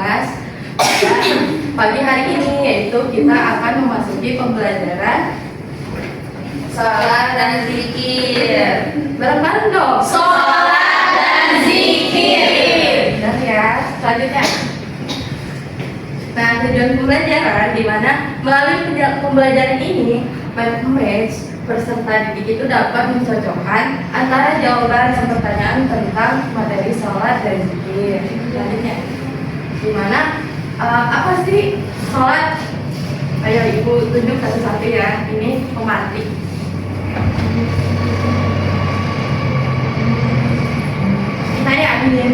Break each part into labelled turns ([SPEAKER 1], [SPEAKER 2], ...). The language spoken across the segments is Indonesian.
[SPEAKER 1] kelas pagi hari ini, yaitu kita akan memasuki pembelajaran
[SPEAKER 2] Sholat dan zikir.
[SPEAKER 1] bareng-bareng dong.
[SPEAKER 2] Sholat dan zikir.
[SPEAKER 1] Benar ya. Selanjutnya. Nah, tujuan pembelajaran di mana melalui pembelajaran ini, match peserta didik itu dapat mencocokkan antara jawaban dan pertanyaan tentang materi sholat dan zikir. Selanjutnya, di mana apa sih sholat? Ayo ibu tunjuk satu-satu ya. Ini pemantik. Saya Amin.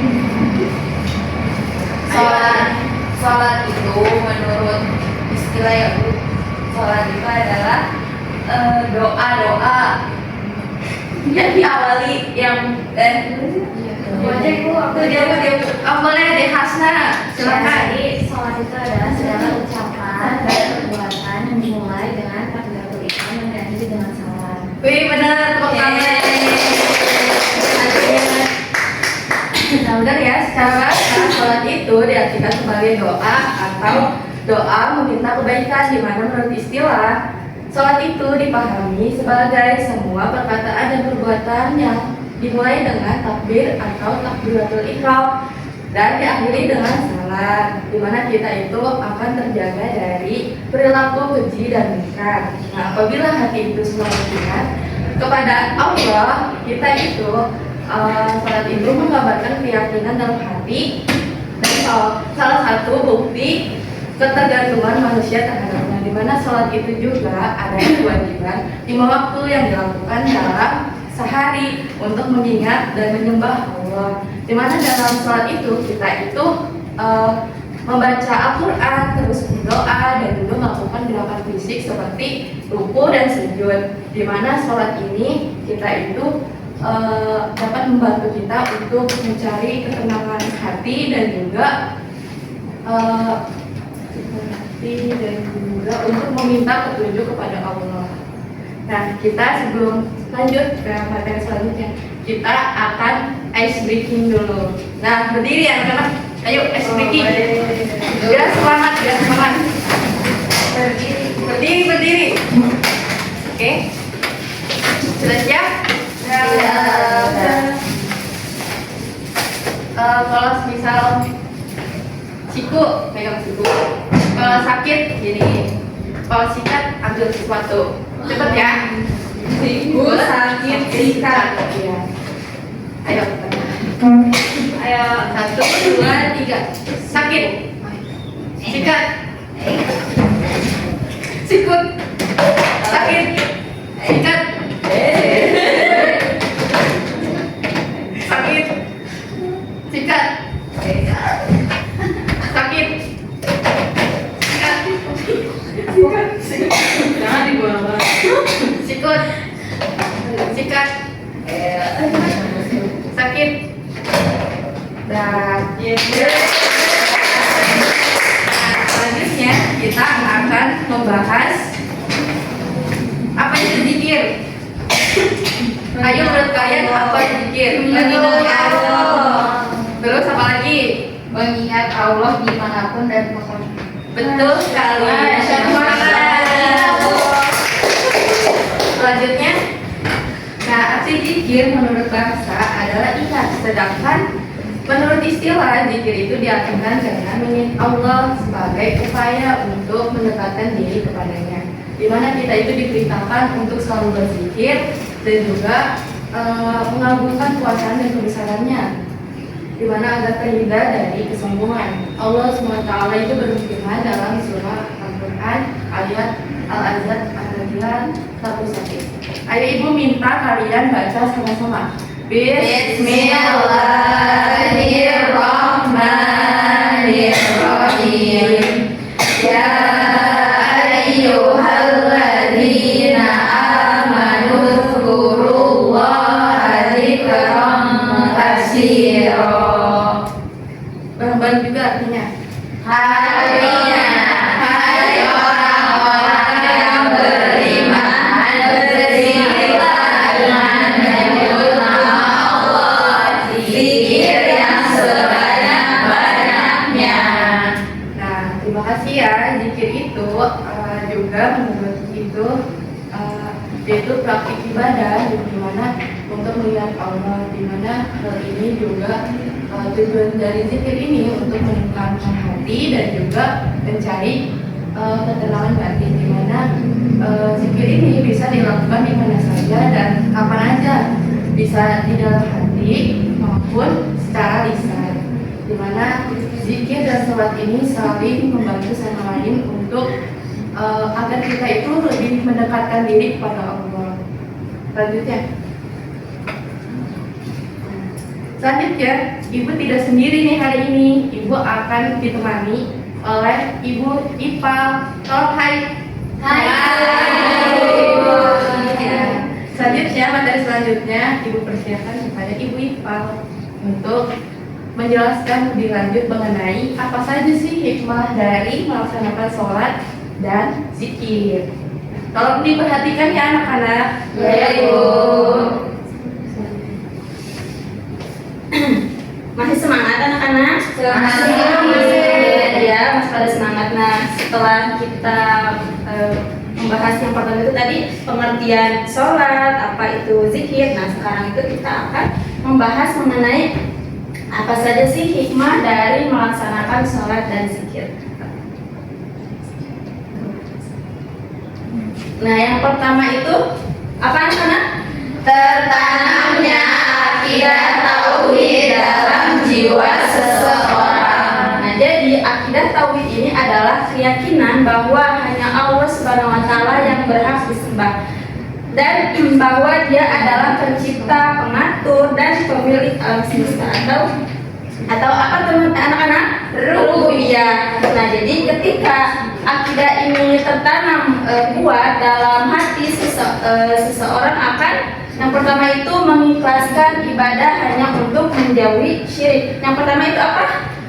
[SPEAKER 2] Sholat itu menurut istilah ya Bu, sholat itu adalah doa-doa yang diawali boleh deh Hasna, silakan.
[SPEAKER 3] Jadi sholat itu adalah segala ucapan dan perbuatan yang dimulai dengan takbiratul ihram dan diakhiri dengan salam.
[SPEAKER 1] Wih benar, tepuk tangan. Nah benar ya, secara sholat itu diartikan sebagai doa atau doa meminta kebaikan, di mana menurut istilah sholat itu dipahami sebagai semua perkataan dan perbuatan yang dimulai dengan takbir atau takbiratul ihram dan diakhiri dengan salam, di mana kita itu akan terjaga dari perilaku keji dan munkar. Nah, apabila hati itu selalu ingat kepada Allah, kita itu salat itu menggambarkan keyakinan dalam hati dan salah satu bukti ketergantungan manusia terhadapnya, di mana salat itu juga ada kewajiban 5 waktu yang dilakukan dalam sehari untuk mengingat dan menyembah Allah. Di mana dalam salat itu kita itu membaca Al-Quran, terus berdoa dan juga melakukan gerakan fisik seperti ruku dan sujud. Di mana salat ini kita itu dapat membantu kita untuk mencari ketenangan hati dan juga untuk meminta petunjuk kepada Allah. Nah, kita sebelum lanjut ke materi selanjutnya, kita akan ice breaking dulu. Nah, berdiri ya anak-anak. Ayo ice breaking. Biar semangat, biar semangat. Berdiri. Oke. Sudah siap? Kalau misal siku, pegang siku. Kalau sakit, gini. Kalau sikat, ambil sesuatu. Cepet ya. Siku, sakit, sikat. Ya. Ayo. 1, 2, 3. Sakit. Sikat. Sikut. Sakit. Sikat. Sakit. Sikat. Sakit. Jangan dibuang. Sikut. Sikat. Sakit. Dan selanjutnya kita akan membahas apa itu zikir. Ayo menurut kalian apa itu zikir? Mengingat Allah. Terus apa lagi?
[SPEAKER 2] Mengingat Allah dimanapun dan pokoknya.
[SPEAKER 1] Betul sekali. Selanjutnya, nah arti zikir menurut bahasa adalah ingat, sedangkan menurut istilah zikir itu diartikan dengan mengingat Allah sebagai upaya untuk mendekatkan diri kepadanya, di mana kita itu diperintahkan untuk selalu berzikir dan juga mengagungkan kuasaan dan kebesarannya, di mana agar terhindar dari kesombongan. Allah SWT itu berfirman dalam surah Al-Quran ayat Al-Azad ayat 1. Ayo ibu minta kalian baca sama-sama. Bismillahirrahmanirrahim. Ya ayyuhalladzina amanu dzkurullaha dzikran katsira. Bareng-bareng juga artinya. Artinya, hai orang-orang yang beriman, berzikirlah dengan menyebut nama Allah, zikir yang sebanyak-banyaknya. ya, zikir itu juga menurut itu yaitu praktik ibadah di mana untuk melihat Allah, di mana hal ini juga tujuan dari zikir ini untuk menenangkan hati dan juga mencari ketenangan batin, di mana zikir ini bisa dilakukan di mana saja dan kapan aja, bisa di dalam hati maupun secara lisan, di mana zikir dan sholat ini saling membantu sama lain untuk agar kita itu lebih mendekatkan diri kepada Allah. Selanjutnya, Ibu tidak sendiri nih hari ini. Ibu akan ditemani oleh Ibu Ipal. Tolong hai. Selanjutnya, materi selanjutnya Ibu persiapkan kepada Ibu Ipal untuk menjelaskan lebih lanjut mengenai apa saja sih hikmah dari melaksanakan sholat dan zikir. Tolong diperhatikan ya anak-anak.
[SPEAKER 3] Ya, Ibu. Masih semangat anak-anak?
[SPEAKER 2] Semangat.
[SPEAKER 3] Ya, masih pada semangat. Nah, setelah kita membahas yang pertama itu tadi pengertian sholat, apa itu zikir. Nah, sekarang itu kita akan membahas mengenai apa saja sih hikmah dari melaksanakan sholat dan zikir. Nah, yang pertama itu apa anak-anak?
[SPEAKER 2] Tertanamnya akidah tauhid dalam jiwa seseorang.
[SPEAKER 3] Nah, jadi akidah tauhid ini adalah keyakinan bahwa hanya Allah Subhanahu wa taala yang berhak disembah dan bahwa Dia adalah pencipta, pengatur dan pemilik alam semesta atau apa teman anak-anak? Rububiyah. Nah, jadi ketika akidah ini tertanam kuat dalam hati seseorang akan yang pertama itu mengikhlaskan ibadah hanya untuk menjauhi syirik. Yang pertama itu apa?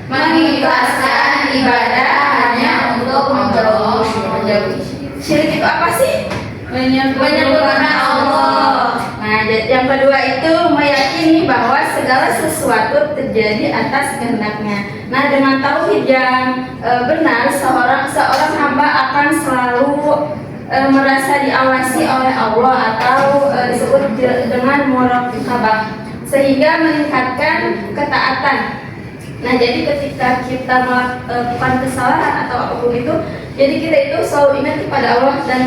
[SPEAKER 2] Mengikhlaskan ibadah hanya untuk menjauhi
[SPEAKER 3] Syirik itu apa sih?
[SPEAKER 2] menyembahkan Allah.
[SPEAKER 3] Nah, yang kedua itu meyakini bahwa segala sesuatu terjadi atas kehendaknya. Nah, dengan tauhid yang benar, seorang hamba akan selalu merasa diawasi oleh Allah atau disebut dengan muraqabah, sehingga meningkatkan ketaatan. Nah, jadi ketika kita melakukan kesalahan atau apapun itu, jadi kita itu selalu ingat kepada Allah dan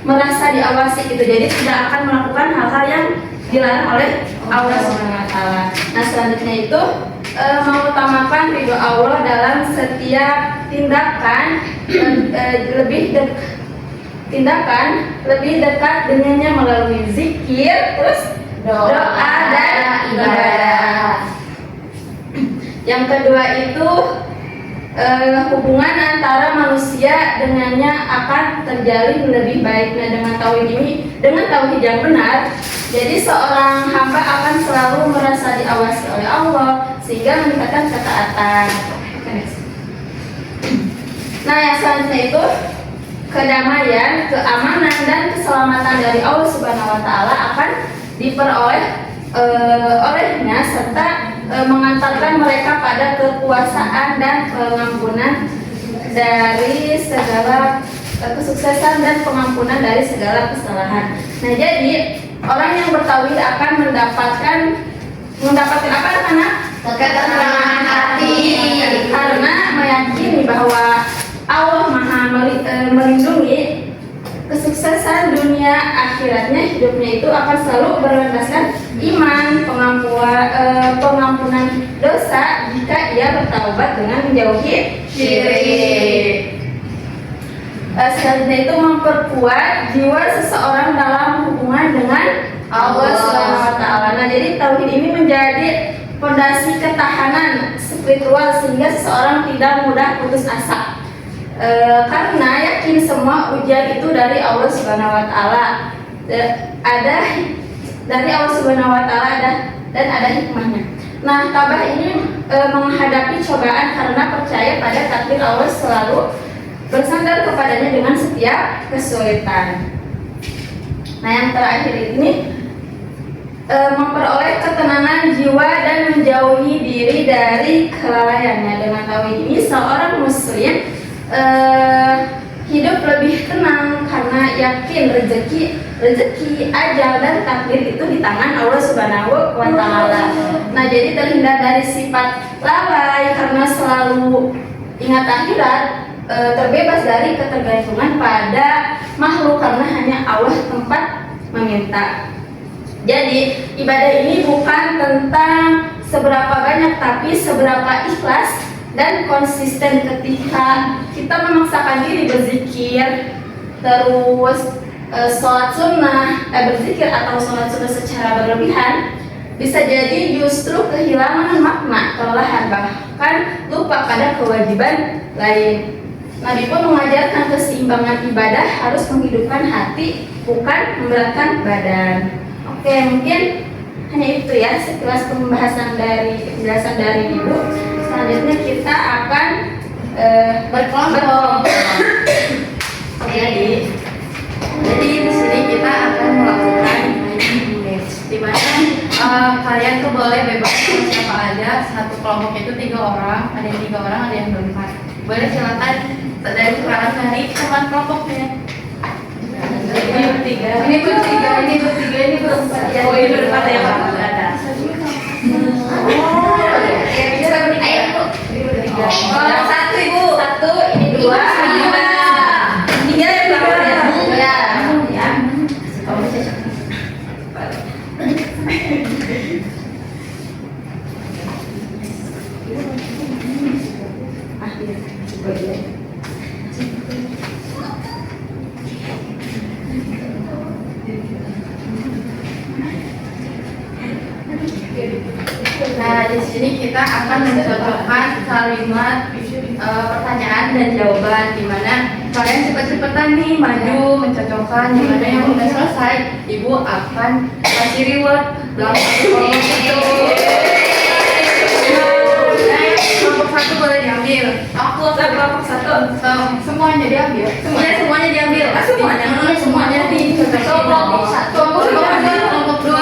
[SPEAKER 3] merasa diawasi gitu. Jadi tidak akan melakukan hal-hal yang dilarang oleh Allah Subhanahu wa taala. Nah, selanjutnya itu mengutamakan ridho Allah dalam setiap tindakan, lebih dekat dengannya melalui zikir, terus doa dan ibadah. Yang kedua itu hubungan antara manusia dengannya akan terjalin lebih baik. Nah, dengan tauhid yang benar, jadi seorang hamba akan selalu merasa diawasi oleh Allah sehingga meningkatkan ketaatan. Nah, yang selanjutnya itu kedamaian, keamanan dan keselamatan dari Allah Subhanahu wa taala akan diperoleh olehnya serta mengantarkan mereka pada kekuasaan dan pengampunan dari segala kesuksesan dan pengampunan dari segala kesalahan. Nah, jadi orang yang bertauhid akan mendapatkan apa anak?
[SPEAKER 2] Ketenangan hati.
[SPEAKER 3] Karena meyakini bahwa Allah Maha melindungi kesuksesan dunia akhiratnya, hidupnya itu akan selalu berlandaskan iman, pengampunan dosa jika ia bertaubat dengan menjauhi syirik. Selanjutnya itu memperkuat jiwa seseorang dalam hubungan dengan Allah Subhanahu wa taala. Nah, jadi tauhid ini menjadi fondasi ketahanan spiritual sehingga seseorang tidak mudah putus asa. Karena yakin semua ujian itu dari Allah Subhanahu wa taala. Ada dari Allah Subhanahu wa taala dan ada hikmahnya. Nah, tabah ini menghadapi cobaan karena percaya pada takdir Allah, selalu bersandar kepadanya dengan setiap kesulitan. Nah, yang terakhir ini memperoleh ketenangan jiwa dan menjauhi diri dari kelalaiannya. Dengan tauhid ini seorang muslim hidup lebih tenang karena yakin rezeki ajal dan takdir itu di tangan Allah Subhanahu wa Ta'ala. Nah, jadi terhindar dari sifat lalai karena selalu ingat akhirat, terbebas dari ketergantungan pada makhluk karena hanya Allah tempat meminta. Jadi ibadah ini bukan tentang seberapa banyak, tapi seberapa ikhlas dan konsisten ketika kita memaksakan diri berzikir, terus sholat sunnah, berzikir atau sholat sunnah secara berlebihan, bisa jadi justru kehilangan makna kelelahan, bahkan lupa pada kewajiban lain. Nabi pun mengajarkan keseimbangan ibadah harus menghidupkan hati, bukan memberatkan badan. Oke, mungkin hanya itu ya sekilas penjelasan dari Ibu. Selanjutnya kita akan berkelompok.
[SPEAKER 1] Jadi di sini kita akan melakukan image, di mana kalian tuh boleh bebas sama siapa aja. Satu kelompok itu 3 orang, ada yang 3 orang, ada yang berempat. Boleh silakan dari sekarang dari teman kelompoknya. Ini bertiga, ini berempat. Oh, ini berempat ya Pak. Ada. Bisa bertiga.
[SPEAKER 3] Oh, satu Ibu, satu, ini 2, ini 3 yang belakang ya. Ya. Kamu cocok.
[SPEAKER 1] Nah, di sini kita akan mencocokkan kalimat pertanyaan dan jawaban, di mana kalian cepet-cepetan nih maju mencocokkan. Di mana yang udah selesai, Ibu akan kasih reward dalam satu kelompok itu. Kelompok 1 boleh diambil. Aku kelompok 1. Semuanya diambil. Semuanya diambil. Semuanya dicocokkan. Kelompok 1. Kelompok 2. Kelompok 3.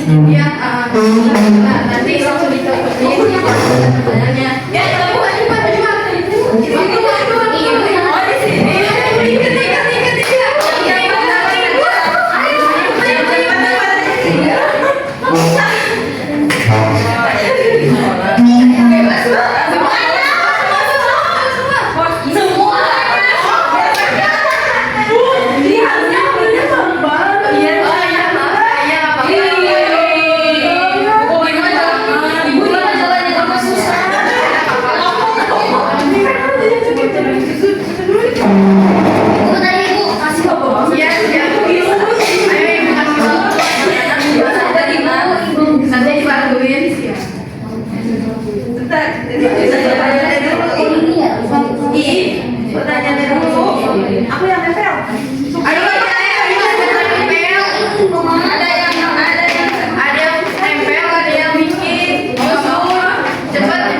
[SPEAKER 1] Sekian. Nah, nanti langsung dicocokin pertanyaannya. Ya, coba. Oh, di sini. Pertanyaannya dulu. Aku yang nempel. Ayo, ada yang nempel, ada yang bikin. Cepat.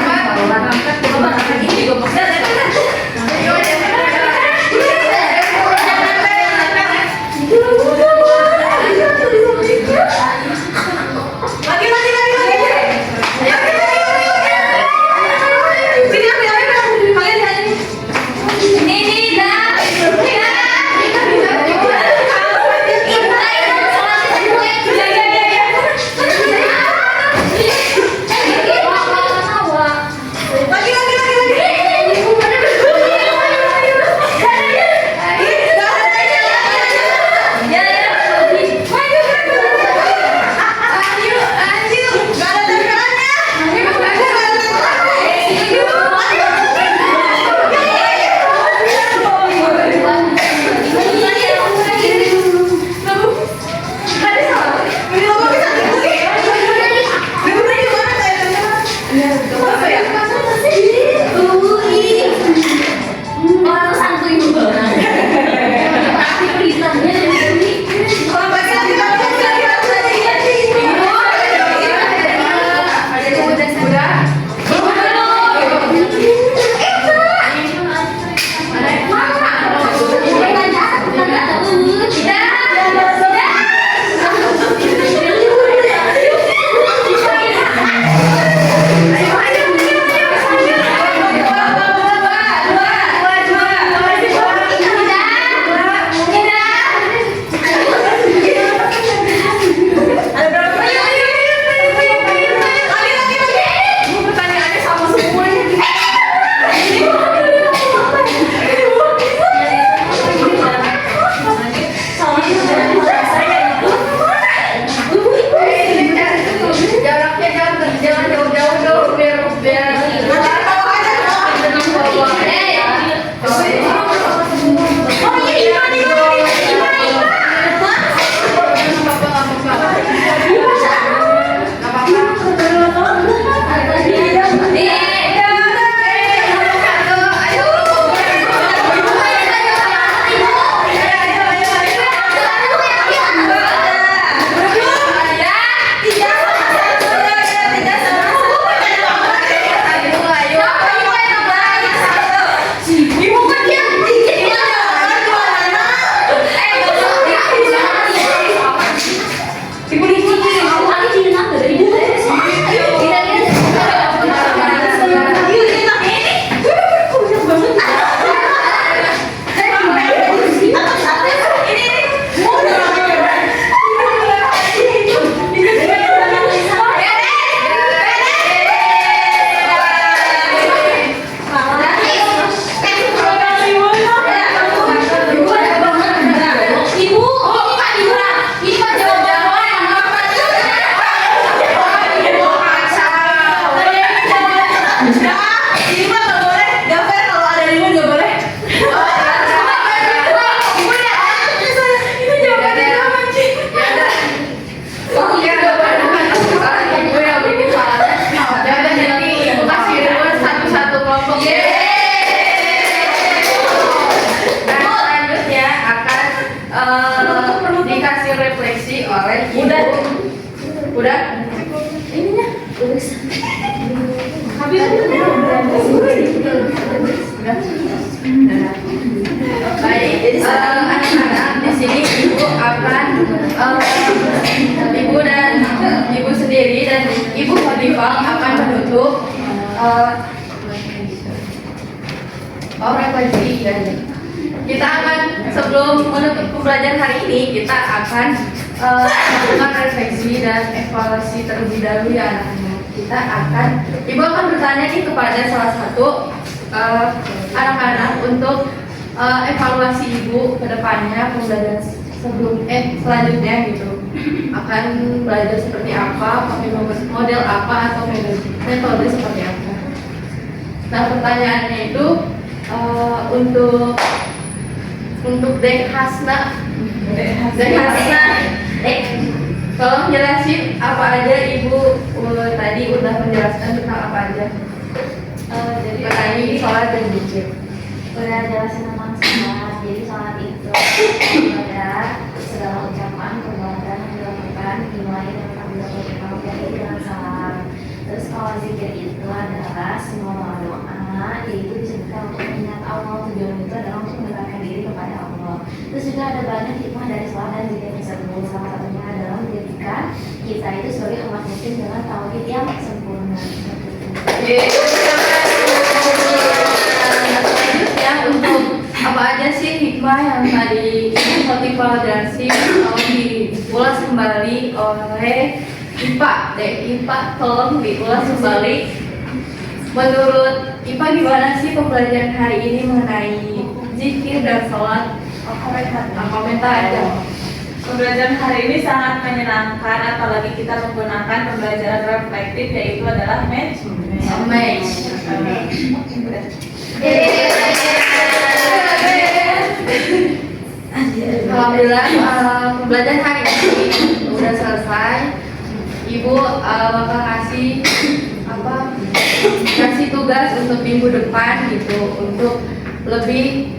[SPEAKER 1] Udah? Ininya?
[SPEAKER 3] Habis
[SPEAKER 1] Baik, anak-anak di sini ibu akan ibu dan ibu sendiri dan ibu Khadifah akan menutup refleksi dan kita akan sebelum menutup pembelajaran hari ini kita akan melakukan refleksi dan evaluasi terlebih dahulu ya anak-anak. Kita akan ibu akan bertanya nih kepada salah satu anak-anak untuk evaluasi ibu ke depannya pembelajaran selanjutnya gitu akan belajar seperti apa, pakai model apa atau metode seperti apa. Nah pertanyaannya itu untuk Dek Hasna, tolong jelasin apa aja ibu tadi udah menjelaskan tentang apa aja. Jadi ini sholat dan zikir.
[SPEAKER 2] Udah jelasin tentang sholat. Jadi sholat itu ada segala ucapan perbuatan yang dilakukan dimulai dengan takbiratul ihram dari dengan salam. Terus kalau zikir itu adalah semua doa, yaitu disebutkan untuk mengingat Allah. Tujuan itu adalah untuk mendekatkan diri kepada Allah. Terus juga ada banyak hikmah dari sholat dan zikir tersebut. Salah satunya adalah menjadikan kita itu sebagai umat muslim dengan tauhid yang sempurna.
[SPEAKER 1] Selanjutnya untuk apa aja sih hikmah yang tadi Khadifah jelasin atau diulas kembali oleh IPA deh. IPA tolong diulas kembali. Menurut IPA gimana sih pembelajaran hari ini mengenai zikir dan sholat? Komentar aja.
[SPEAKER 3] Pembelajaran hari ini sangat menyenangkan, apalagi kita menggunakan pembelajaran reflektif, yaitu adalah match.
[SPEAKER 1] Alhamdulillah pembelajaran hari ini udah selesai. Ibu bakal kasih tugas untuk minggu depan gitu untuk lebih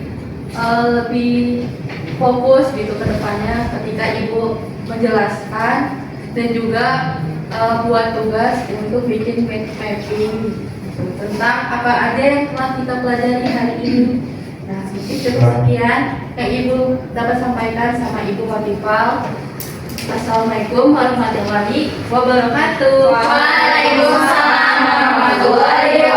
[SPEAKER 1] fokus gitu ke depannya ketika ibu menjelaskan dan juga buat tugas untuk bikin mapping gitu, tentang apa aja yang telah kita pelajari hari ini. Nah, mungkin cukup sekian yang ibu dapat sampaikan sama ibu Khadifah. Assalamualaikum warahmatullahi wabarakatuh.
[SPEAKER 2] Waalaikumsalam warahmatullahi wabarakatuh.